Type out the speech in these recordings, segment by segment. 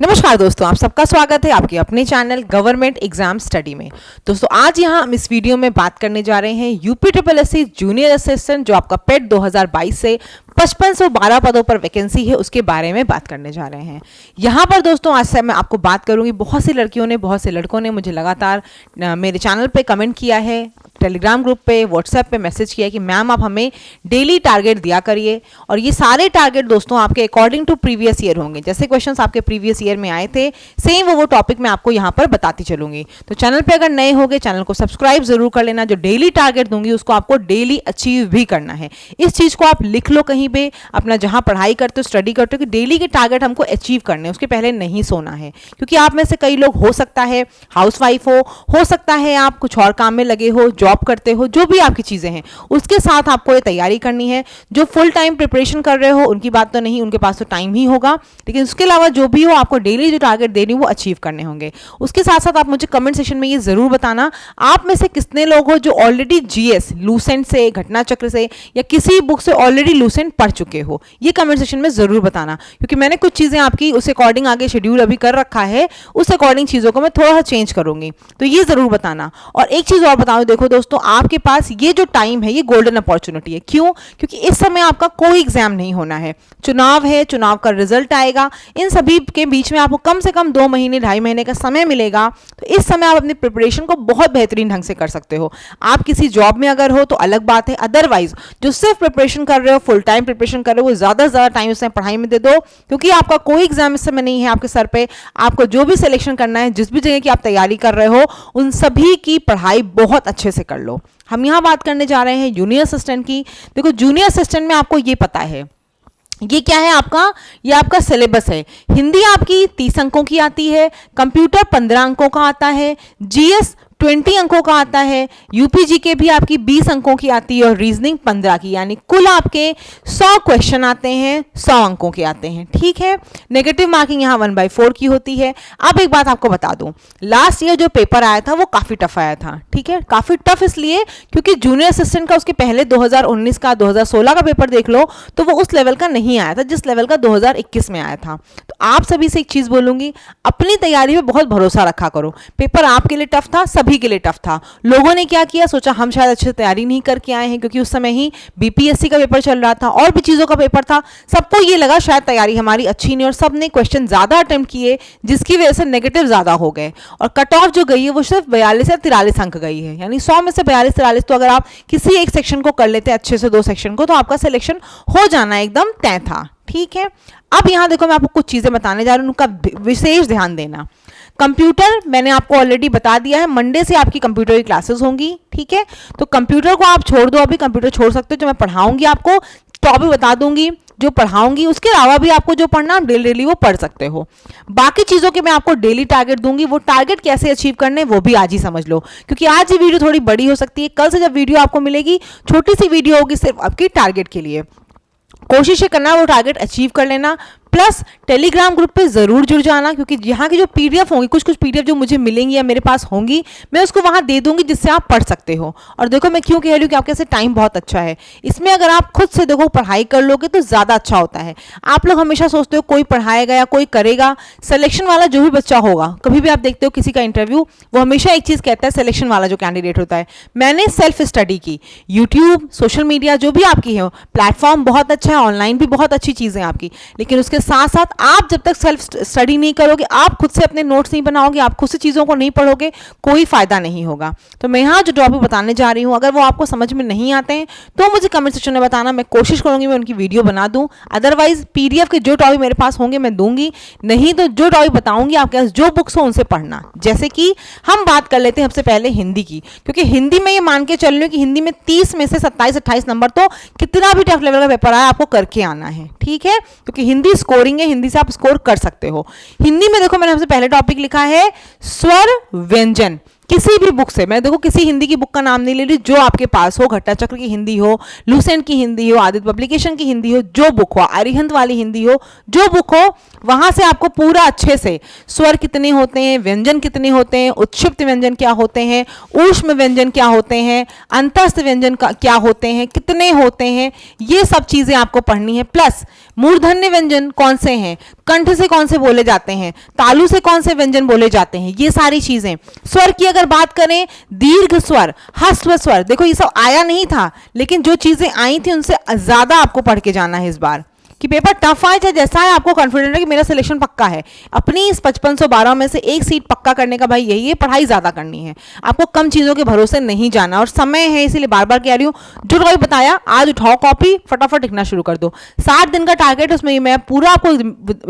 नमस्कार दोस्तों, आप सबका स्वागत है आपके अपने चैनल गवर्नमेंट एग्जाम स्टडी में। दोस्तों आज यहाँ हम इस वीडियो में बात करने जा रहे हैं यूपी SSSC जूनियर असिस्टेंट जो आपका पेट 2022 से 5512 पदों पर वैकेंसी है उसके बारे में बात करने जा रहे हैं। यहाँ पर दोस्तों आज से मैं आपको बात करूँगी। बहुत सी लड़कियों ने, बहुत से लड़कों ने मुझे लगातार मेरे चैनल पे कमेंट किया है, टेलीग्राम ग्रुप पे, व्हाट्सएप पे मैसेज किया कि मैम आप हमें डेली टारगेट दिया करिए। और ये सारे टारगेट दोस्तों आपके अकॉर्डिंग टू प्रीवियस ईयर होंगे। जैसे क्वेश्चंस आपके प्रीवियस ईयर में आए थे सेम वो टॉपिक मैं आपको यहाँ पर बताती चलूंगी। तो चैनल पे अगर नए होंगे चैनल को सब्सक्राइब जरूर कर लेना। जो डेली टारगेट दूंगी उसको आपको डेली अचीव भी करना है। इस चीज को आप लिख लो कहीं पे, अपना जहां पढ़ाई करते हो, स्टडी करते हो, कि डेली के टारगेट हमको अचीव करने हैं, उसके पहले नहीं सोना है। क्योंकि आप में से कई लोग हो सकता है हाउसवाइफ हो सकता है आप कुछ और काम में लगे हो, जॉब करते हो, जो भी आपकी चीजें हैं उसके साथ आपको ये तैयारी करनी है। जो फुल टाइम प्रिपरेशन कर रहे हो उनकी बात तो नहीं, उनके पास तो टाइम ही होगा, लेकिन उसके अलावा जो भी हो आपको डेली जो टारगेट देनी वो अचीव करने होंगे। उसके साथ साथ आप मुझे कमेंट सेक्शन में ये जरूर बताना आप में से कितने लोग हो जो ऑलरेडी जीएस लूसेंट से, घटना चक्र से या किसी बुक से ऑलरेडी लूसेंट पढ़ चुके हो। ये कमेंट सेक्शन में जरूर बताना, क्योंकि मैंने कुछ चीजें आपकी उस अकॉर्डिंग आगे शेड्यूल अभी कर रखा है, उस अकॉर्डिंग चीजों को मैं थोड़ा सा चेंज करूंगी, तो ये जरूर बताना। और एक चीज और बताऊं, देखो दोस्तों आपके पास ये जो टाइम है ये गोल्डन अपॉर्चुनिटी है। क्यों? क्योंकि इस समय आपका कोई एग्जाम नहीं होना है, चुनाव है, चुनाव का रिजल्ट आएगा, इन सभी के बीच में आपको कम से कम 2 महीने 2.5 महीने का समय मिलेगा। तो इस समय आप अपनी प्रिपरेशन को बहुत बेहतरीन ढंग से कर सकते हो। आप किसी जॉब में अगर हो तो अलग बात है, अदरवाइज जो सिर्फ प्रिपरेशन कर रहे हो, फुल टाइम प्रिपरेशन कर रहे हो, वो ज्यादा से ज्यादा टाइम इसमें पढ़ाई में दे दो, क्योंकि आपका कोई एग्जाम इस समय नहीं है आपके सर पे। आपको जो भी सिलेक्शन करना है, जिस भी जगह की आप तैयारी कर रहे हो, उन सभी की पढ़ाई बहुत अच्छे से कर लो। हम यहाँ बात करने जा रहे हैं जूनियर असिस्टेंट की। देखो जूनियर असिस्टेंट में आपको ये पता है ये क्या है आपका, ये आपका सिलेबस है। हिंदी आपकी 30 अंकों की आती है, कंप्यूटर 15 अंकों का आता है, जीएस 20 अंकों का आता है, यूपीजीके भी आपकी 20 अंकों की आती है और रीजनिंग 15 की, यानी कुल आपके 100 क्वेश्चन आते हैं, 100 अंकों के आते हैं। ठीक है, नेगेटिव मार्किंग यहाँ 1/4 की होती है। अब एक बात आपको बता दूं, लास्ट ईयर जो पेपर आया था वो काफी टफ आया था। ठीक है, काफी टफ इसलिए क्योंकि जूनियर असिस्टेंट का उसके पहले 2019 का 2016 का पेपर देख लो तो वो उस लेवल का नहीं आया था जिस लेवल का 2021 में आया था। तो आप सभी से एक चीज बोलूंगी, अपनी तैयारी में बहुत भरोसा रखा करो। पेपर आपके लिए टफ था, सभी के लिए टफ था। लोगों ने क्या किया, सोचा हम शायद अच्छे से तैयारी नहीं करके आए हैं, क्योंकि उस समय ही बीपीएससी का पेपर चल रहा था और भी चीजों का पेपर था। सबको ये लगा शायद तैयारी हमारी अच्छी नहीं, और सबने क्वेश्चन ज्यादा अटेम्प्ट किए जिसकी वजह से नेगेटिव ज्यादा हो गए। और कट ऑफ जो गई है वो सिर्फ 42 या 43 अंक गई है, यानी 100 में से 42-43। तो अगर आप किसी एक सेक्शन को कर लेते अच्छे से, 2 सेक्शन को, तो आपका सिलेक्शन हो जाना एकदम तय था। ठीक है, अब यहां देखो मैं आपको कुछ चीजें बताने जा रही हूं, उनका विशेष ध्यान देना। कंप्यूटर मैंने आपको ऑलरेडी बता दिया है, मंडे से आपकी कंप्यूटर की क्लासेस होंगी। ठीक है, तो कंप्यूटर को आप छोड़ दो, अभी कंप्यूटर छोड़ सकते हो। जो मैं पढ़ाऊंगी आपको टॉपिक बता दूंगी, जो पढ़ाऊंगी उसके अलावा भी आपको जो पढ़ना आप डेली वो पढ़ सकते हो। बाकी चीजों के मैं आपको डेली टारगेट दूंगी, वो टारगेट कैसे अचीव करने वो भी आज ही समझ लो, क्योंकि आज ये वीडियो थोड़ी बड़ी हो सकती है। कल से जब वीडियो आपको मिलेगी छोटी सी वीडियो होगी सिर्फ आपकी टारगेट के लिए। कोशिश करना वो टारगेट अचीव कर लेना। प्लस टेलीग्राम ग्रुप पे जरूर जुड़ जाना, क्योंकि यहाँ की जो पीडीएफ होंगी, कुछ पीडीएफ जो मुझे मिलेंगी या मेरे पास होंगी, मैं उसको वहां दे दूंगी जिससे आप पढ़ सकते हो। और देखो मैं क्यों कह रही हूँ कि आपके पास टाइम बहुत अच्छा है। इसमें अगर आप खुद से देखो पढ़ाई कर लोगे तो ज्यादा अच्छा होता है। आप लोग हमेशा सोचते हो कोई पढ़ाएगा या कोई करेगा, सिलेक्शन वाला जो भी बच्चा होगा, कभी भी आप देखते हो किसी का इंटरव्यू, वो हमेशा एक चीज कहता है, सिलेक्शन वाला जो कैंडिडेट होता है, मैंने सेल्फ स्टडी की, यूट्यूब, सोशल मीडिया जो भी आपकी है प्लेटफॉर्म बहुत अच्छा है, ऑनलाइन भी बहुत अच्छी चीजें आपकी, लेकिन उसके साथ साथ आप जब तक सेल्फ स्टडी नहीं करोगे, आप खुद से अपने नोट्स नहीं बनाओगे, आप खुद से चीजों को नहीं पढ़ोगे, कोई फायदा नहीं होगा। तो मैं यहाँ जो टॉपिक बताने जा रही हूँ, अगर वो आपको समझ में नहीं आते हैं तो मुझे कमेंट सेक्शन में बताना, मैं कोशिश करूंगी मैं उनकी वीडियो बना दूं। अदरवाइज पीडीएफ के जो टॉपिक मेरे पास होंगे मैं दूंगी, नहीं तो जो टॉपिक बताऊंगी आपके पास जो बुक्स हो उनसे पढ़ना। जैसे कि हम बात कर लेते हैं सबसे पहले हिंदी की, क्योंकि हिंदी में ये मान के चल रही हूँ कि हिंदी में 30 में से 27-28 नंबर तो कितना भी टफ लेवल का पेपर आया आपको करके आना है। ठीक है, क्योंकि हिंदी स्कोरिंग है, हिंदी से आप स्कोर कर सकते हो। हिंदी में देखो मैंने सबसे पहले टॉपिक लिखा है स्वर व्यंजन। किसी भी बुक से, मैं देखो किसी हिंदी की बुक का नाम नहीं ले रही, जो आपके पास हो, घट्टा चक्र की हिंदी हो, लूसेंट की हिंदी हो, आदित्य पब्लिकेशन की हिंदी हो, जो बुक हो, अरिहंत वाली हिंदी हो, जो बुक हो, वहां से आपको पूरा अच्छे से स्वर कितने होते हैं, व्यंजन कितने होते हैं, उत्क्षिप्त व्यंजन क्या होते हैं, ऊष्म व्यंजन क्या होते हैं, अंतस्थ व्यंजन क्या होते हैं, कितने होते हैं, ये सब चीजें आपको पढ़नी है। प्लस मूर्धन्य व्यंजन कौन से हैं, कंठ से कौन से बोले जाते हैं, तालु से कौन से व्यंजन बोले जाते हैं, ये सारी चीजें। स्वर की अगर बात करें, दीर्घ स्वर, ह्रस्व स्वर, देखो ये सब आया नहीं था, लेकिन जो चीजें आई थी उनसे ज्यादा आपको पढ़ के जाना है इस बार, कि पेपर टफ आए चाहे जैसा है, आपको कॉन्फिडेंट है कि मेरा सिलेक्शन पक्का है। अपनी इस 5512 में से एक सीट पक्का करने का भाई यही है, पढ़ाई ज्यादा करनी है, आपको कम चीजों के भरोसे नहीं जाना, और समय है इसीलिए बार बार कह रही हूँ, जो कोई बताया आज उठाओ कॉपी, फटाफट लिखना शुरू कर दो। 60 दिन का टारगेट, उसमें मैं पूरा आपको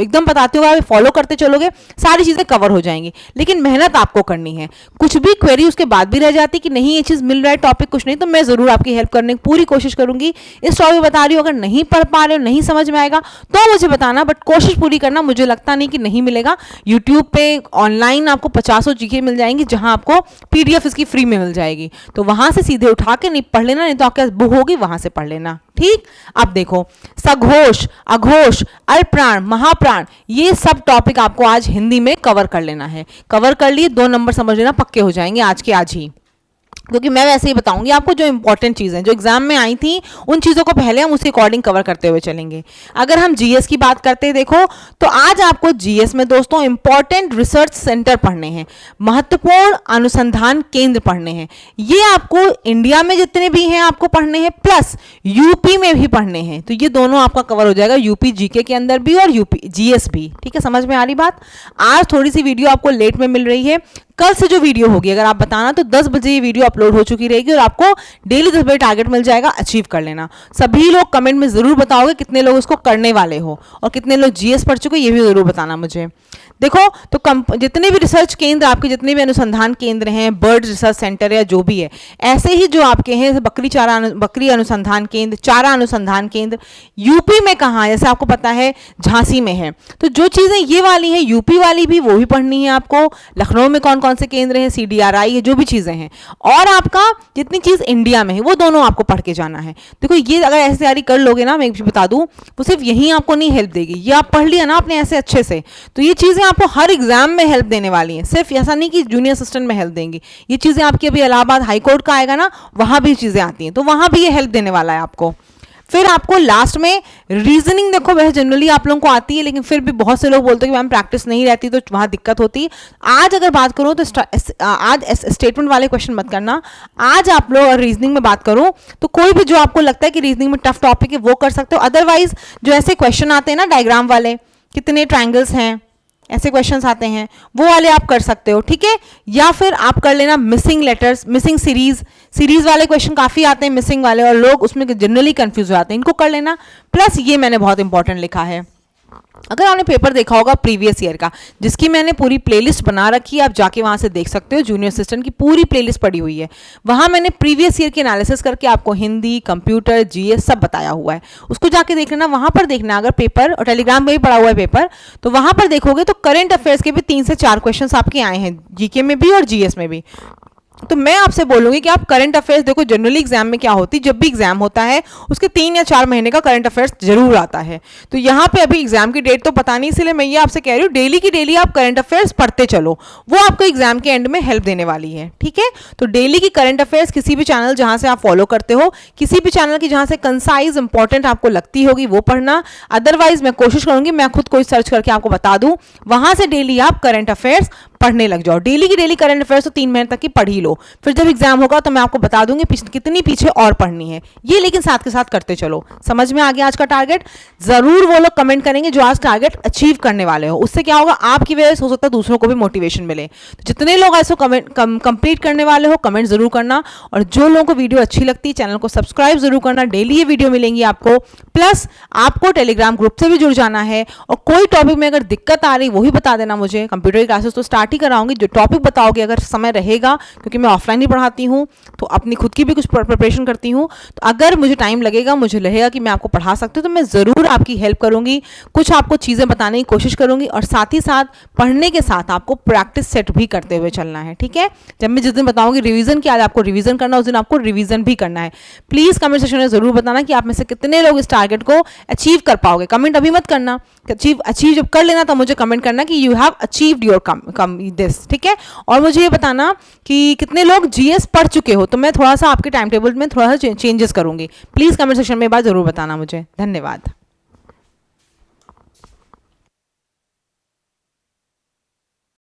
एकदम बताती हूँ, आप फॉलो करते चलोगे सारी चीजें कवर हो जाएंगी, लेकिन मेहनत आपको करनी है। कुछ भी क्वेरी उसके बाद भी रह जाती कि नहीं ये चीज मिल रहा है टॉपिक कुछ नहीं, तो मैं जरूर आपकी हेल्प करने की पूरी कोशिश करूंगी। इस टॉपिक बता रही हूँ, अगर नहीं पढ़ पा रहे हो, नहीं समझ में आएगा तो मुझे बताना, बट कोशिश पूरी करना। मुझे लगता नहीं कि नहीं मिलेगा, यूट्यूब पे ऑनलाइन आपको 50 जीके मिल जाएंगी, जहां आपको पीडीएफ इसकी फ्री में मिल जाएगी, तो वहां से सीधे उठा के नहीं पढ़ लेना, नहीं तो आपके बुक होगी वहां से पढ़ लेना। ठीक, अब देखो सघोष, अघोष, अल्पप्राण, महाप्राण, ये सब टॉपिक आपको आज हिंदी में कवर कर लेना है। कवर कर लिए 2 नंबर समझ लेना पक्के हो जाएंगे आज के आज ही, क्योंकि मैं वैसे ही बताऊंगी आपको जो इंपॉर्टेंट चीज़ें जो एग्जाम में आई थी, उन चीज़ों को पहले हम उसके अकॉर्डिंग कवर करते हुए चलेंगे। अगर हम जीएस की बात करते हैं देखो, तो आज आपको जीएस में दोस्तों इंपॉर्टेंट रिसर्च सेंटर पढ़ने हैं, महत्वपूर्ण अनुसंधान केंद्र पढ़ने हैं। ये आपको इंडिया में जितने भी हैं आपको पढ़ने हैं, प्लस यूपी में भी पढ़ने हैं, तो ये दोनों आपका कवर हो जाएगा, यूपी जीके के अंदर भी और यूपी जीएस भी। ठीक है, समझ में आ रही बात। आज थोड़ी सी वीडियो आपको लेट में मिल रही है, कल से जो वीडियो होगी अगर आप बताना तो 10 बजे ये वीडियो अपलोड हो चुकी रहेगी, और आपको डेली 10 बजे टारगेट मिल जाएगा, अचीव कर लेना। सभी लोग कमेंट में जरूर बताओगे कितने लोग इसको करने वाले हो, और कितने लोग जीएस पढ़ चुके ये भी जरूर बताना मुझे। देखो तो जितने भी रिसर्च केंद्र आपके, जितने भी अनुसंधान केंद्र हैं, बर्ड रिसर्च सेंटर या जो भी है, ऐसे ही जो आपके हैं बकरी अनुसंधान केंद्र, चारा अनुसंधान केंद्र, यूपी में कहाँ, जैसे आपको पता है झांसी में है, तो जो चीज़ें ये वाली हैं यूपी वाली भी वो भी पढ़नी है आपको। लखनऊ में कौन कौन से केंद्र हैं, CDRI है, जो भी चीज़ें हैं, और आपका जितनी चीज़ इंडिया में है वो दोनों आपको पढ़ के जाना है। देखो ये अगर ऐसे तैयारी कर लोगे ना, मैं भी बता दूँ, वो सिर्फ यहीं आपको नहीं हेल्प देगी, ये आप पढ़ लिया ना आपने ऐसे अच्छे से, तो ये चीज़ें आपको हर एग्जाम में हेल्प देने वाली हैं। सिर्फ ऐसा नहीं कि जूनियर असिस्टेंट में हेल्प देंगी, ये चीज़ें आपकी अभी इलाहाबाद हाई कोर्ट का आएगा ना, वहाँ भी चीज़ें आती हैं, तो वहाँ भी ये हेल्प देने वाला है आपको। फिर आपको लास्ट में रीजनिंग, देखो वह जनरली आप लोगों को आती है, लेकिन फिर भी बहुत से लोग बोलते हैं कि मैम प्रैक्टिस नहीं रहती तो वहाँ दिक्कत होती है। आज अगर बात करूँ तो आज स्टेटमेंट वाले क्वेश्चन मत करना, आज आप लोग रीजनिंग में बात करूँ तो कोई भी जो आपको लगता है कि रीजनिंग में टफ टॉपिक है वो कर सकते हो। अदरवाइज जो ऐसे क्वेश्चन आते हैं ना डायग्राम वाले, कितने ट्रायंगल्स हैं, ऐसे क्वेश्चंस आते हैं, वो वाले आप कर सकते हो। ठीक है, या फिर आप कर लेना मिसिंग लेटर्स, मिसिंग सीरीज वाले क्वेश्चन काफ़ी आते हैं मिसिंग वाले, और लोग उसमें जनरली कंफ्यूज हो जाते हैं, इनको कर लेना। प्लस ये मैंने बहुत इंपॉर्टेंट लिखा है, अगर आपने पेपर देखा होगा प्रीवियस ईयर का, जिसकी मैंने पूरी प्लेलिस्ट बना रखी है, आप जाके वहाँ से देख सकते हो, जूनियर असिस्टेंट की पूरी प्लेलिस्ट पड़ी हुई है, वहाँ मैंने प्रीवियस ईयर की एनालिसिस करके आपको हिंदी, कंप्यूटर, जीएस सब बताया हुआ है, उसको जाके देख लेना, वहाँ पर देखना। अगर पेपर और टेलीग्राम में भी पड़ा हुआ है पेपर, तो वहाँ पर देखोगे तो करंट अफेयर्स के भी 3 से 4 क्वेश्चन आपके आए हैं, जीके में भी और जीएस में भी। तो मैं आपसे बोलूंगी कि आप करंट अफेयर्स देखो, जनरली एग्जाम में क्या होती है, जब भी एग्जाम होता है उसके 3 या 4 महीने का करंट अफेयर्स जरूर आता है, तो यहाँ पे अभी एग्जाम की डेट तो पता नहीं, इसलिए मैं ये आपसे कह रही हूँ डेली की डेली आप करंट अफेयर्स पढ़ते चलो, वो आपको एग्जाम के एंड में हेल्प देने वाली है। ठीक है, तो डेली की करंट अफेयर्स किसी भी चैनल जहाँ से आप फॉलो करते हो, किसी भी चैनल की जहाँ से कंसाइज इंपॉर्टेंट आपको लगती होगी वो पढ़ना। अदरवाइज मैं कोशिश करूंगी मैं खुद कोई सर्च करके आपको बता दूं, वहां से डेली आप करंट अफेयर्स पढ़ने लग जाओ। डेली की डेली करंट अफेयर्स तो 3 महीने तक की पढ़ ही लो, फिर जब एग्जाम होगा तो मैं आपको बता दूंगी कितनी पीछे और पढ़नी है, ये लेकिन साथ के साथ करते चलो। समझ में आ गया आज का टारगेट? जरूर वो लोग कमेंट करेंगे जो आज टारगेट अचीव करने वाले हो, उससे क्या होगा, आपकी वजह से हो सकता है दूसरों को भी मोटिवेशन मिले। तो जितने लोग ऐसे कंप्लीट करने वाले हो कमेंट जरूर करना, और जो लोगों को वीडियो अच्छी लगती है चैनल को सब्सक्राइब जरूर करना, डेली ये वीडियो मिलेंगी आपको। प्लस आपको टेलीग्राम ग्रुप से भी जुड़ जाना है, और कोई टॉपिक में अगर दिक्कत आ रही वो भी बता देना मुझे, कंप्यूटर की क्लासेस तो स्टार्ट स्टार्ट ही कराऊंगी, जो टॉपिक बताओगे अगर समय रहेगा, क्योंकि मैं ऑफलाइन ही पढ़ाती हूँ तो अपनी खुद की भी कुछ प्रिपरेशन करती हूँ, तो अगर मुझे टाइम लगेगा, मुझे लगेगा कि मैं आपको पढ़ा सकती हूँ, तो मैं ज़रूर आपकी हेल्प करूँगी, कुछ आपको चीज़ें बताने की कोशिश करूँगी, और साथ ही साथ पढ़ने के साथ आपको प्रैक्टिस सेट भी करते हुए चलना है, ठीक है। जब मैं जिस दिन बताऊँगी रिवीजन की, आज आपको रिवीजन करना, उस दिन आपको रिवीजन भी करना है। प्लीज़ कमेंट सेक्शन में ज़रूर बताना कि आप में से कितने लोग इस टारगेट को अचीव कर पाओगे। कमेंट अभी मत करना, अचीव जब कर लेना तब मुझे कमेंट करना कि you have achieved your this, ठीक है। और मुझे ये बताना कि कितने लोग जीएस पढ़ चुके हो, तो मैं थोड़ा सा आपके टाइम टेबल में थोड़ा सा चेंजेस करूंगी। प्लीज़ कमेंट सेक्शन में बात ज़रूर बताना मुझे। धन्यवाद।